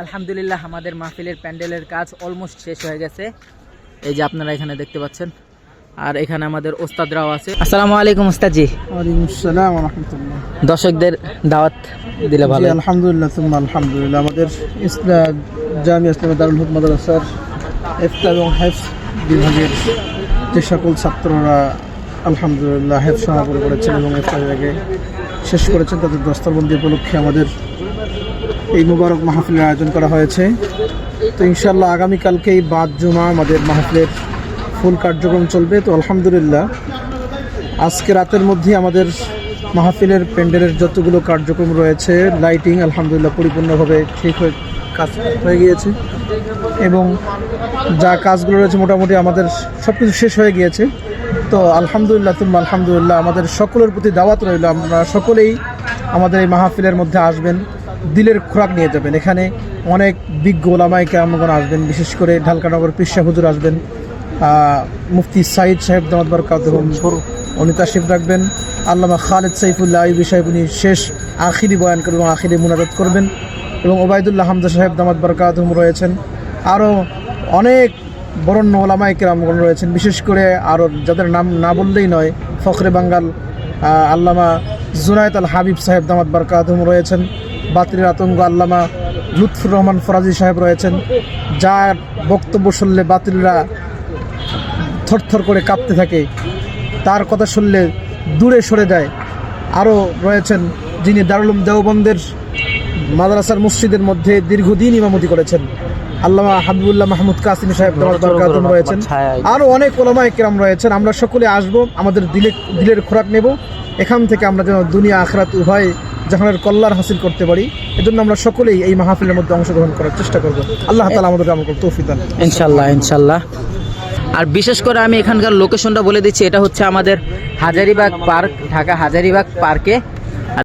আলহামদুলিল্লাহ আমাদের মাহফিলের প্যান্ডেলের কাজ অলমোস্ট শেষ হয়ে গেছে। এই যে আপনারা এখানে দেখতে পাচ্ছেন, আর এখানে আমাদের ওস্তাদরাও আছে। আসসালামু আলাইকুম ওস্তাদজি। ওয়ালাইকুম আসসালাম ওয়া রাহমাতুল্লাহ। দর্শকদের দাওয়াত দিলে ভালো। জি, আলহামদুলিল্লাহ সুম্মা আলহামদুলিল্লাহ। আমাদের জামিয়া ইসলামিয়া দারুল হুক মাদ্রাসার ইফতা এবং হেফজ বিভাগের যে সকল ছাত্ররা আলহামদুলিল্লাহ হেফজ সমাপন করেছেন এবং ইফতা বিভাগে শেষ করেছেন, তাদের দস্তরবন্দি উপলক্ষে আমাদের এই মুবারক মাহফিলের আয়োজন করা হয়েছে। তো ইনশাআল্লাহ আগামীকালকেই বাদ জুমা আমাদের মাহফিলের ফুল কার্যক্রম চলবে। তো আলহামদুলিল্লাহ আজকে রাতের মধ্যে আমাদের মাহফিলের প্যান্ডেলের যতগুলো কার্যক্রম রয়েছে, লাইটিং আলহামদুলিল্লাহ পরিপূর্ণভাবে ঠিক হয়ে কাজ হয়ে গিয়েছে এবং যা কাজগুলো রয়েছে মোটামুটি আমাদের সব কিছু শেষ হয়ে গিয়েছে। তো আলহামদুলিল্লাহ তুম্মা আলহামদুলিল্লাহ, আমাদের সকলের প্রতি দাওয়াত রইল, আমরা সকলেই আমাদের এই মাহফিলের মধ্যে আসবেন, দিলের খোরাক নিয়ে যাবেন। এখানে অনেক বিজ্ঞ ওলামায়ে কেরামগণ আসবেন, বিশেষ করে ঢালকানগর পীর সাহেব হুজুর আসবেন, মুফতি সাইদ সাহেব দামাত বারাকাতুহু উনি তাশরিফ রাখবেন, আল্লামা খালেদ সাইফুল্লাহ আইয়ুবী সাহেব উনি শেষ আখিরি বয়ান করবেন, আখিরি মুনাজাত করবেন, এবং ওবায়দুল্লাহ হামজা সাহেব দামাত বারাকাতুহু রয়েছেন। আরও অনেক বরেণ্য ওলামায়ে কেরামগণ রয়েছেন, বিশেষ করে আরও যাদের নাম না বললেই নয়, ফখরে বাঙ্গাল আল্লামা জুনায়েদ আল হাবিব সাহেব দামাত বারাকাতুহু রয়েছেন, বাতিলের আতঙ্ক আল্লামা লুৎফুর রহমান ফরাজি সাহেব রয়েছেন, যার বক্তব্য শুনলে বাতিলরা থরথর করে কাঁপতে থাকে, তার কথা শুনলে দূরে সরে যায়। আরও রয়েছেন যিনি দারুল উলুম দেওবন্দের মাদ্রাসার মসজিদের মধ্যে দীর্ঘদিন ইমামতি করেছেন, আল্লামা হাবিবুল্লাহ মাহমুদ কাসিমি সাহেব দামাত বারাকাতুহু রয়েছেন। আরও অনেক ওলামায়ে কেরাম রয়েছেন। আমরা সকলে আসব, আমাদের দিলের খোরাক নেব, এখান থেকে আমরা যেন দুনিয়া আখিরাত উভয় জাহানের কল্যাণ হাসিল করতে পারি। এজন্য আমরা সকলেই এই মাহফিলের মধ্যে অংশগ্রহণ করার চেষ্টা করব। আল্লাহ তাআলা আমাদের আমল করতে তৌফিক দান ইনশাআল্লাহ ইনশাআল্লাহ। আর বিশেষ করে আমি এখানকার লোকেশনটা বলে দিচ্ছি, এটা হচ্ছে আমাদের হাজারীবাগ পার্ক, ঢাকা হাজারীবাগ পার্কে